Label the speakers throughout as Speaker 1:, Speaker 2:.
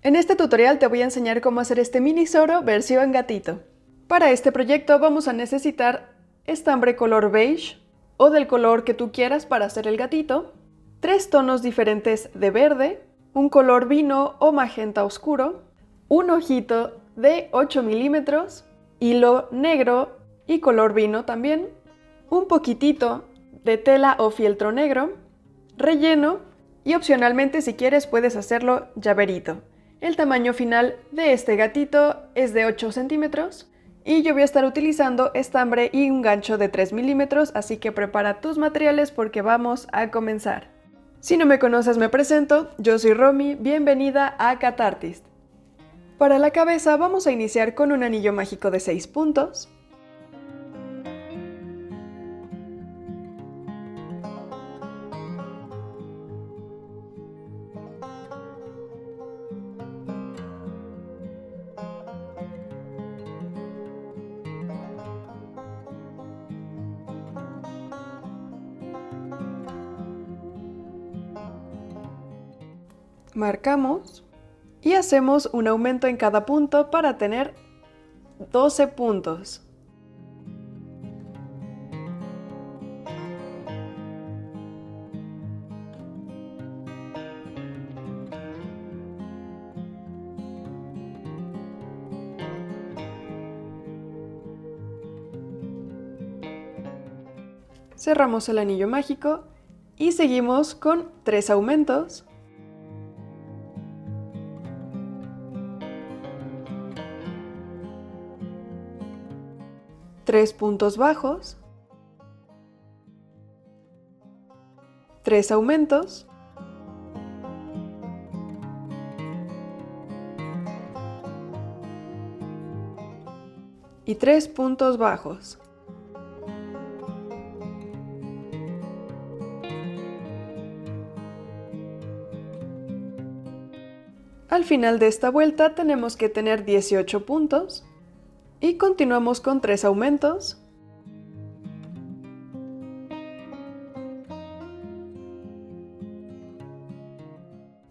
Speaker 1: En este tutorial te voy a enseñar cómo hacer este mini Zoro versión gatito. Para este proyecto vamos a necesitar estambre color beige o del color que tú quieras para hacer el gatito, 3 tonos diferentes de verde, un color vino o magenta oscuro, un ojito de 8 milímetros, hilo negro y color vino también, un poquitito de tela o fieltro negro, relleno y opcionalmente si quieres puedes hacerlo llaverito. El tamaño final de este gatito es de 8 centímetros y yo voy a estar utilizando estambre y un gancho de 3 milímetros, así que prepara tus materiales porque vamos a comenzar. Si no me conoces me presento, yo soy Romy, bienvenida a Catartist. Para la cabeza vamos a iniciar con un anillo mágico de 6 puntos. Marcamos y hacemos un aumento en cada punto para tener 12 puntos. Cerramos el anillo mágico y seguimos con 3 aumentos. Tres puntos bajos, 3 aumentos, y 3 puntos bajos. Al final de esta vuelta tenemos que tener 18 puntos y continuamos con 3 aumentos,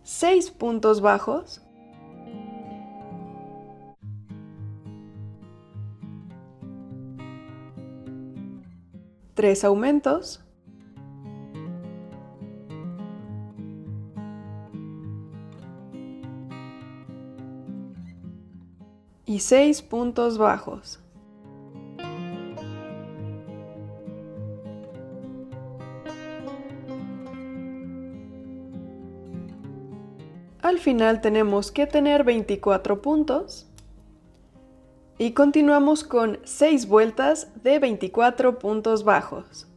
Speaker 1: 6 puntos bajos, 3 aumentos, y 6 puntos bajos. Al final tenemos que tener 24 puntos y continuamos con 6 vueltas de 24 puntos bajos.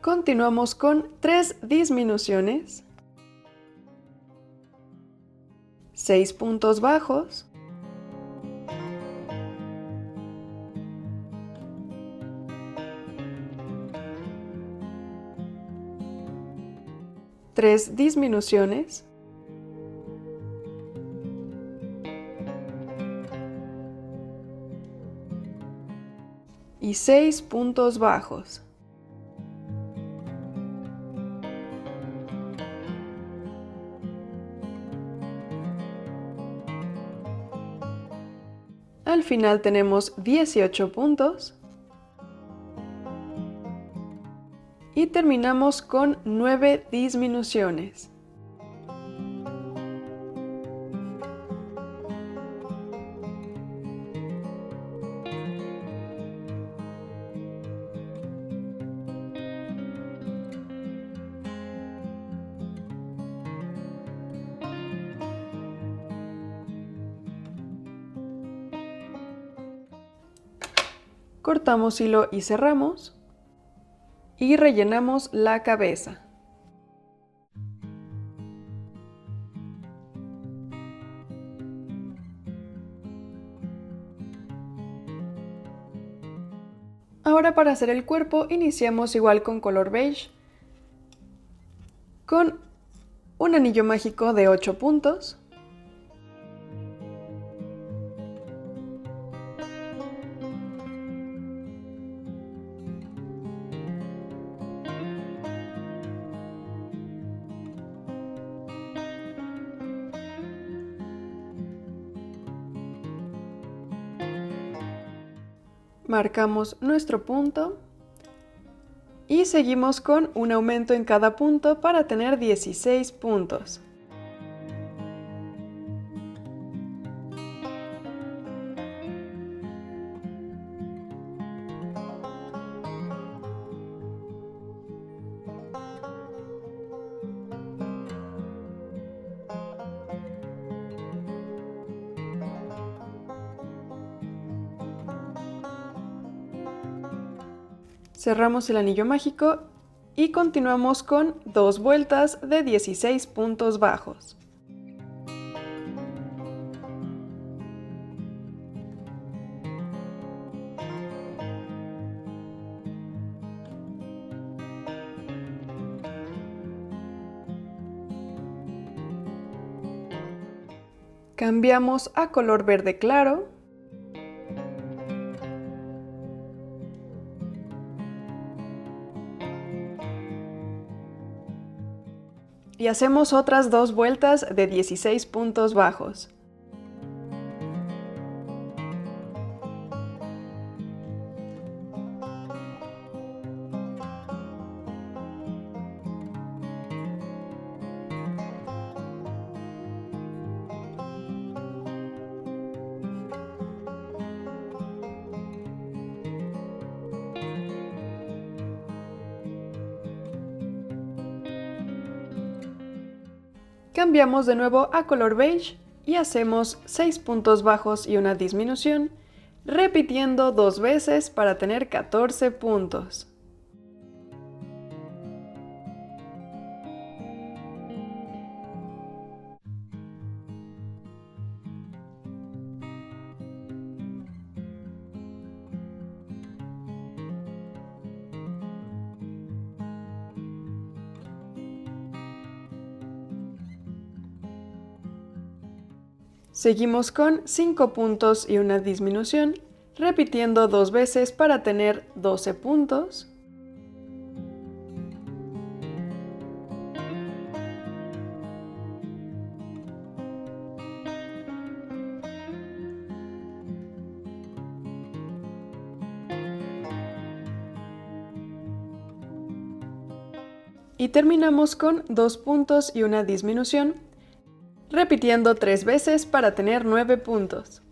Speaker 1: Continuamos con 3 disminuciones, 6 puntos bajos, tres disminuciones, y 6 puntos bajos. Al final tenemos 18 puntos y terminamos con 9 disminuciones. Cortamos hilo y cerramos. y rellenamos la cabeza. Ahora para hacer el cuerpo iniciamos igual con color beige, con un anillo mágico de 8 puntos. Marcamos nuestro punto y seguimos con un aumento en cada punto para tener 16 puntos. Cerramos el anillo mágico y continuamos con 2 vueltas de 16 puntos bajos. Cambiamos a color verde claro. Y hacemos otras 2 vueltas de 16 puntos bajos. Cambiamos de nuevo a color beige y hacemos 6 puntos bajos y una disminución, repitiendo 2 veces para tener 14 puntos. Seguimos con 5 puntos y una disminución, repitiendo 2 veces para tener 12 puntos. Y terminamos con 2 puntos y una disminución, repitiendo 3 veces para tener 9 puntos.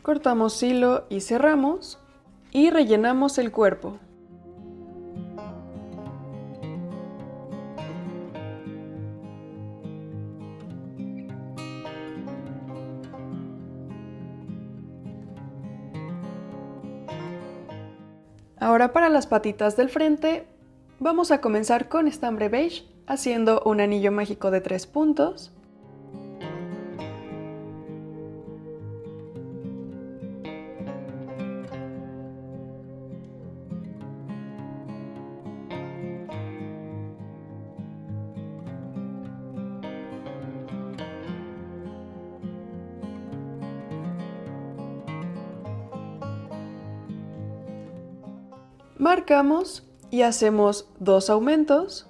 Speaker 1: Cortamos hilo y cerramos y rellenamos el cuerpo. Ahora para las patitas del frente, vamos a comenzar con estambre beige, haciendo un anillo mágico de 3 puntos. Marcamos y hacemos 2 aumentos.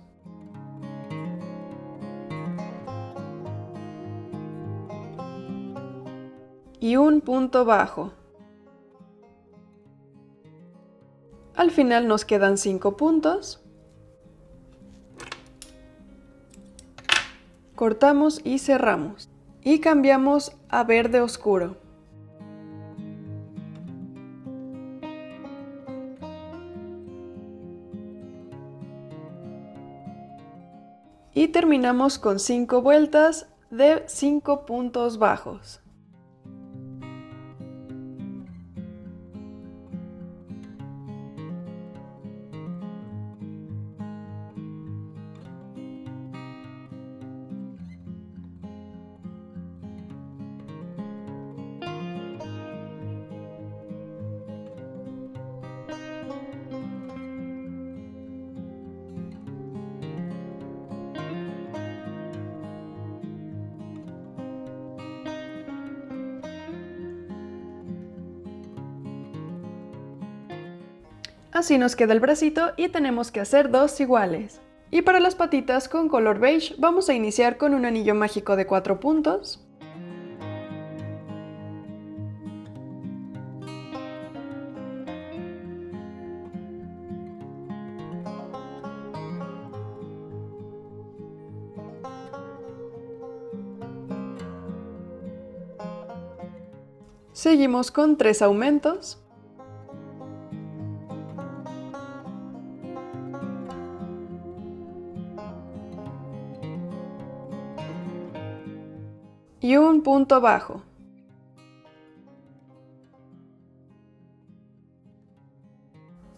Speaker 1: Y un punto bajo. Al final nos quedan 5 puntos. Cortamos y cerramos. Y cambiamos a verde oscuro. Y terminamos con 5 vueltas de 5 puntos bajos. Así nos queda el bracito y tenemos que hacer 2 iguales. Y para las patitas con color beige vamos a iniciar con un anillo mágico de 4 puntos. Seguimos con 3 aumentos. Y un punto bajo.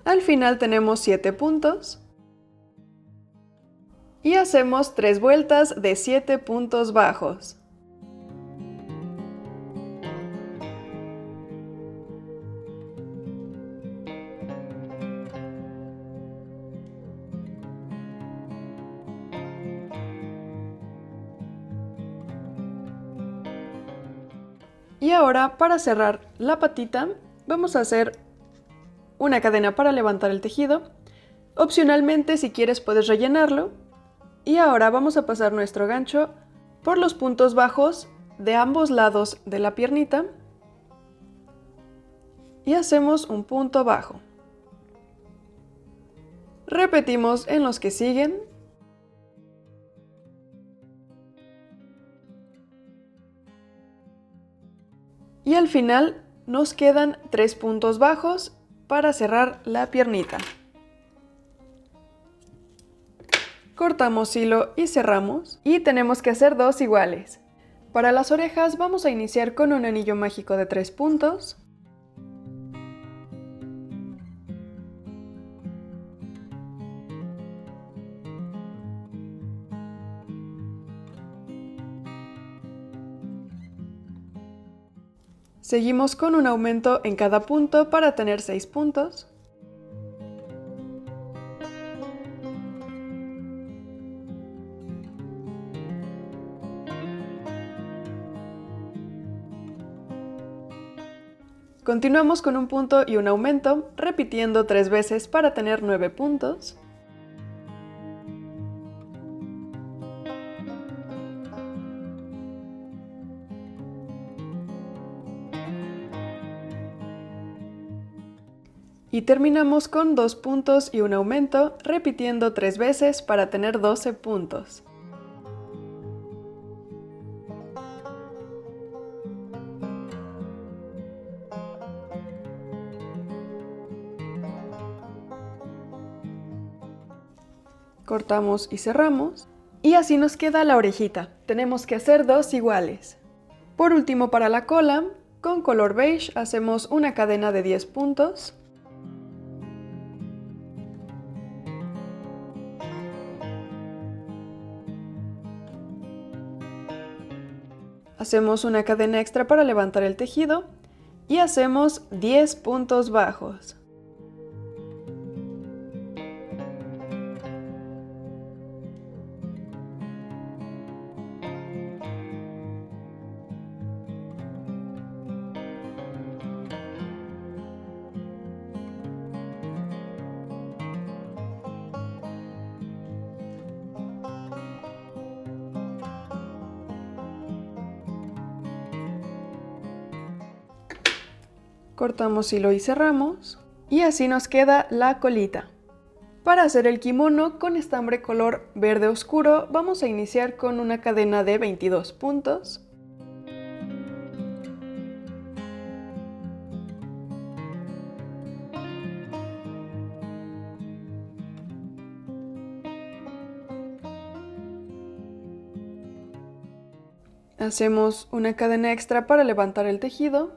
Speaker 1: Al final tenemos 7 puntos. Y hacemos 3 vueltas de 7 puntos bajos. Y ahora, para cerrar la patita, vamos a hacer una cadena para levantar el tejido. Opcionalmente, si quieres, puedes rellenarlo. Y ahora vamos a pasar nuestro gancho por los puntos bajos de ambos lados de la piernita. Y hacemos un punto bajo. Repetimos en los que siguen. Y al final nos quedan 3 puntos bajos para cerrar la piernita. Cortamos hilo y cerramos. Y tenemos que hacer 2 iguales. Para las orejas vamos a iniciar con un anillo mágico de 3 puntos. Seguimos con un aumento en cada punto para tener 6 puntos. Continuamos con un punto y un aumento, repitiendo 3 veces para tener 9 puntos. Y terminamos con 2 puntos y un aumento, repitiendo 3 veces para tener 12 puntos. Cortamos y cerramos. Y así nos queda la orejita. Tenemos que hacer 2 iguales. Por último, para la cola, con color beige hacemos una cadena de 10 puntos. Hacemos una cadena extra para levantar el tejido y hacemos 10 puntos bajos. Cortamos hilo y cerramos. Y así nos queda la colita. Para hacer el kimono con estambre color verde oscuro, vamos a iniciar con una cadena de 22 puntos. Hacemos una cadena extra para levantar el tejido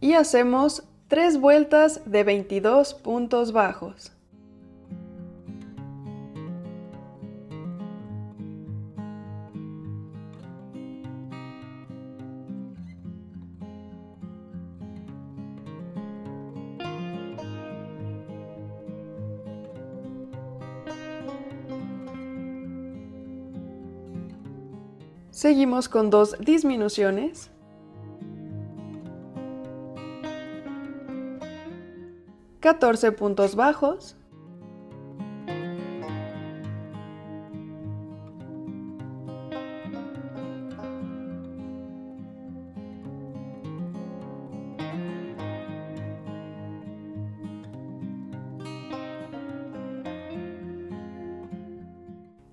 Speaker 1: y hacemos 3 vueltas de 22 puntos bajos. Seguimos con 2 disminuciones. $14 puntos bajos.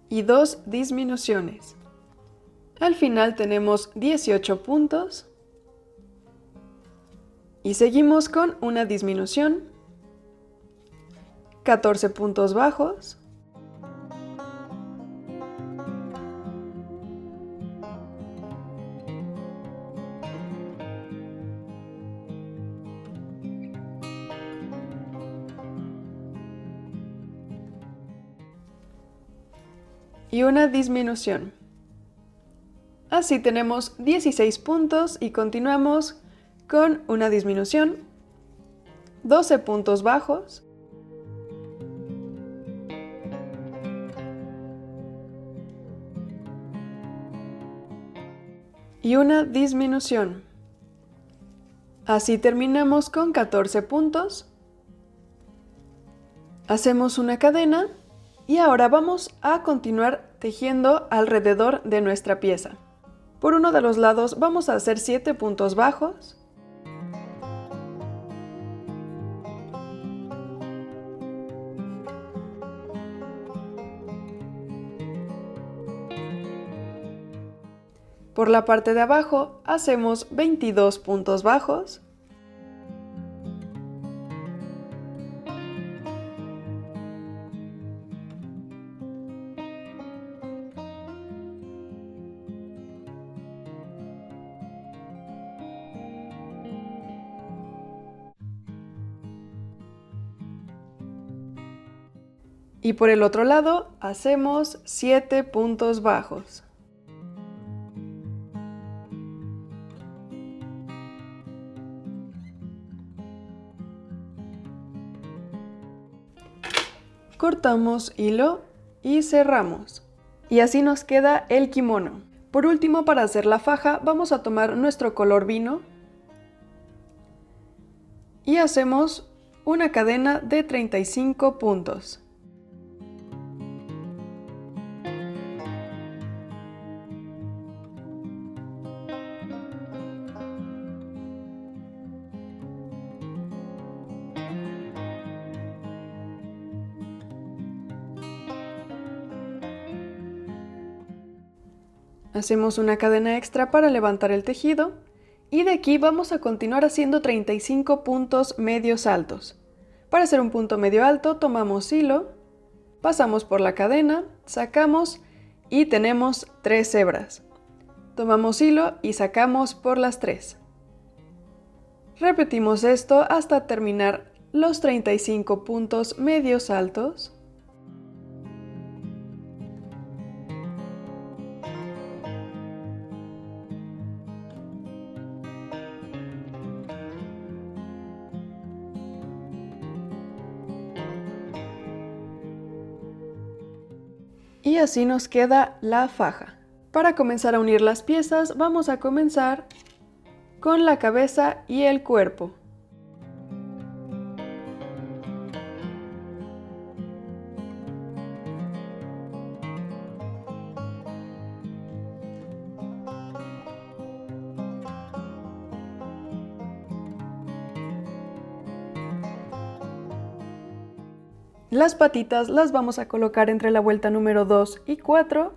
Speaker 1: Y 2 disminuciones. Al final tenemos 18 puntos. Y seguimos con una disminución. 14 puntos bajos. Y una disminución. Así tenemos 16 puntos y continuamos con una disminución, 12 puntos bajos, y una disminución. Así terminamos con 14 puntos. Hacemos una cadena y ahora vamos a continuar tejiendo alrededor de nuestra pieza. Por uno de los lados vamos a hacer 7 puntos bajos. Por la parte de abajo hacemos 22 puntos bajos. Y por el otro lado hacemos 7 puntos bajos. Cortamos hilo y cerramos. Y así nos queda el kimono. Por último, para hacer la faja, vamos a tomar nuestro color vino y hacemos una cadena de 35 puntos. Hacemos una cadena extra para levantar el tejido y de aquí vamos a continuar haciendo 35 puntos medios altos. Para hacer un punto medio alto tomamos hilo, pasamos por la cadena, sacamos y tenemos 3 hebras. Tomamos hilo y sacamos por las 3. Repetimos esto hasta terminar los 35 puntos medios altos. Y así nos queda la faja. Para comenzar a unir las piezas, vamos a comenzar con la cabeza y el cuerpo. Las patitas las vamos a colocar entre la vuelta número 2 y 4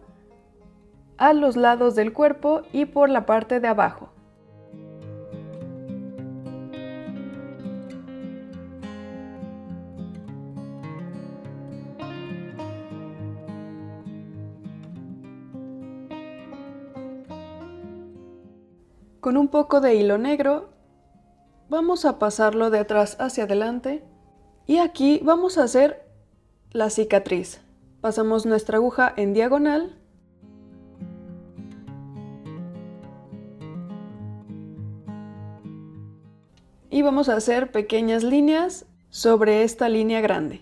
Speaker 1: a los lados del cuerpo y por la parte de abajo. Con un poco de hilo negro vamos a pasarlo de atrás hacia adelante y aquí vamos a hacer la cicatriz. Pasamos nuestra aguja en diagonal y vamos a hacer pequeñas líneas sobre esta línea grande.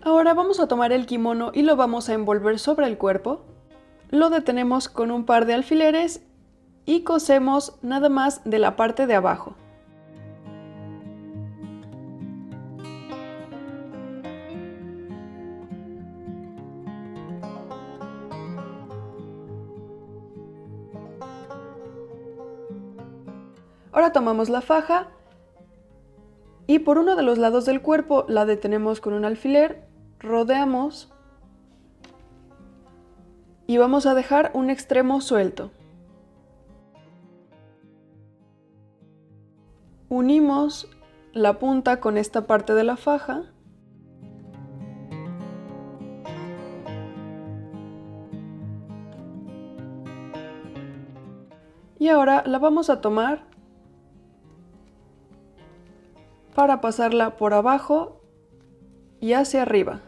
Speaker 1: Ahora vamos a tomar el kimono y lo vamos a envolver sobre el cuerpo. Lo detenemos con un par de alfileres y cosemos nada más de la parte de abajo. Ahora tomamos la faja y por uno de los lados del cuerpo la detenemos con un alfiler, rodeamos y vamos a dejar un extremo suelto. Unimos la punta con esta parte de la faja y ahora la vamos a tomar para pasarla por abajo y hacia arriba.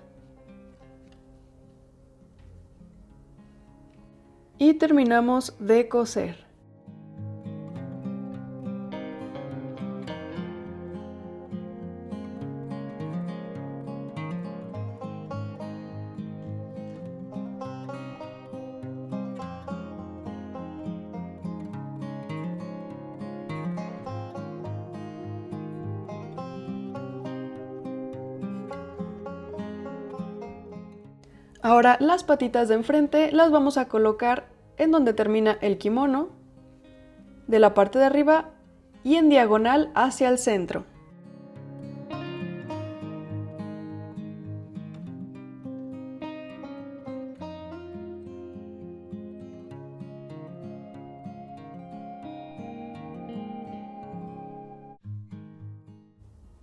Speaker 1: Y terminamos de coser. Ahora las patitas de enfrente las vamos a colocar en donde termina el kimono, de la parte de arriba y en diagonal hacia el centro.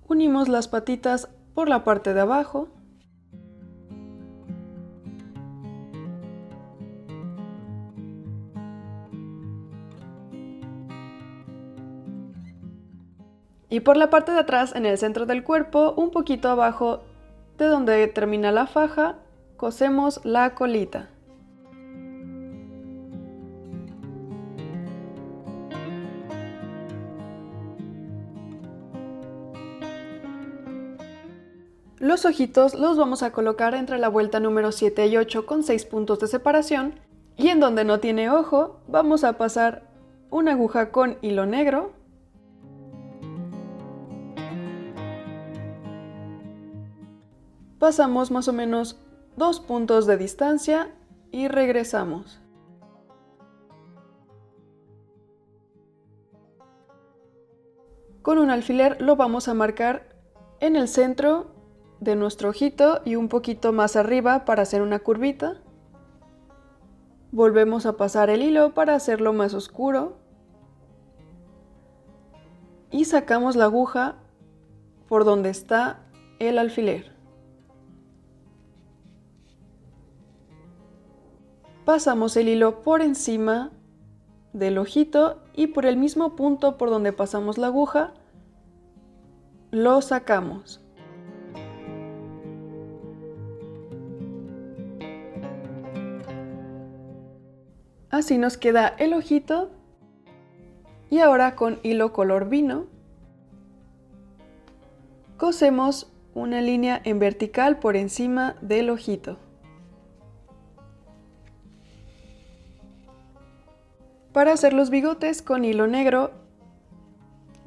Speaker 1: Unimos las patitas por la parte de abajo. Y por la parte de atrás, en el centro del cuerpo, un poquito abajo de donde termina la faja, cosemos la colita. Los ojitos los vamos a colocar entre la vuelta número 7 y 8 con 6 puntos de separación. Y en donde no tiene ojo, vamos a pasar una aguja con hilo negro. Pasamos más o menos 2 puntos de distancia y regresamos. Con un alfiler lo vamos a marcar en el centro de nuestro ojito y un poquito más arriba para hacer una curvita. Volvemos a pasar el hilo para hacerlo más oscuro. Y sacamos la aguja por donde está el alfiler. Pasamos el hilo por encima del ojito y por el mismo punto por donde pasamos la aguja, lo sacamos. Así nos queda el ojito. Y ahora con hilo color vino, cosemos una línea en vertical por encima del ojito. Para hacer los bigotes con hilo negro,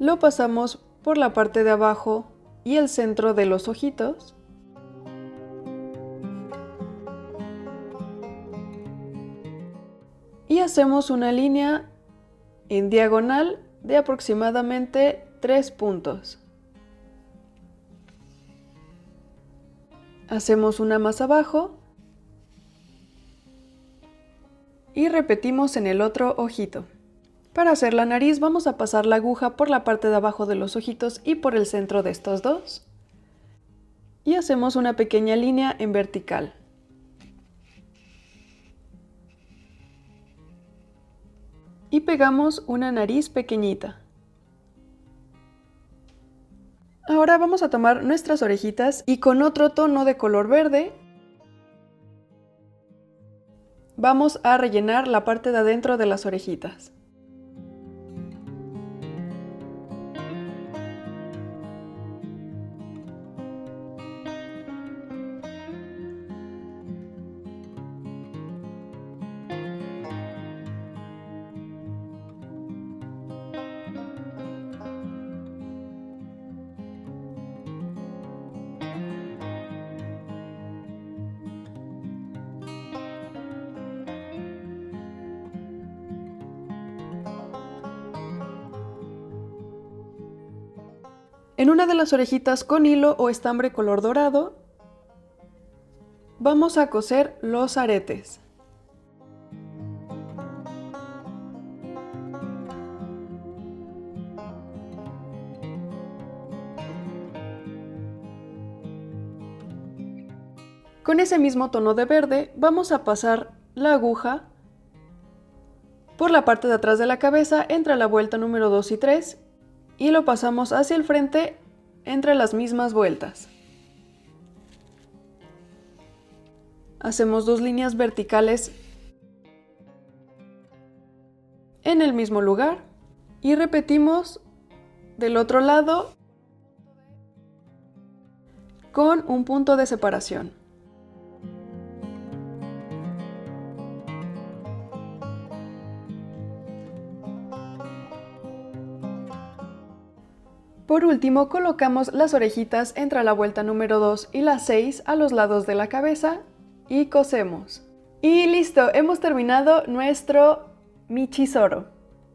Speaker 1: lo pasamos por la parte de abajo y el centro de los ojitos. Y hacemos una línea en diagonal de aproximadamente 3 puntos. Hacemos una más abajo y repetimos en el otro ojito. Para hacer la nariz vamos a pasar la aguja por la parte de abajo de los ojitos y por el centro de estos dos. Y hacemos una pequeña línea en vertical. Y pegamos una nariz pequeñita. Ahora vamos a tomar nuestras orejitas y con otro tono de color verde vamos a rellenar la parte de adentro de las orejitas. En una de las orejitas con hilo o estambre color dorado, vamos a coser los aretes. Con ese mismo tono de verde, vamos a pasar la aguja por la parte de atrás de la cabeza entre la vuelta número 2 y 3 y lo pasamos hacia el frente entre las mismas vueltas. Hacemos 2 líneas verticales en el mismo lugar y repetimos del otro lado con un punto de separación. Por último, colocamos las orejitas entre la vuelta número 2 y la 6 a los lados de la cabeza y cosemos. Y listo, hemos terminado nuestro Michisoro.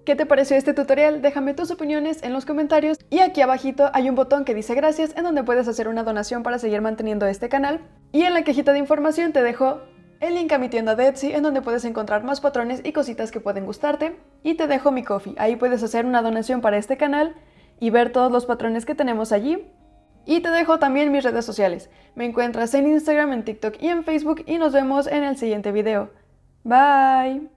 Speaker 1: ¿Qué te pareció este tutorial? Déjame tus opiniones en los comentarios y aquí abajito hay un botón que dice gracias en donde puedes hacer una donación para seguir manteniendo este canal. Y en la cajita de información te dejo el link a mi tienda de Etsy en donde puedes encontrar más patrones y cositas que pueden gustarte. Y te dejo mi Ko-fi, ahí puedes hacer una donación para este canal y ver todos los patrones que tenemos allí. Y te dejo también mis redes sociales. Me encuentras en Instagram, en TikTok y en Facebook y nos vemos en el siguiente video. Bye.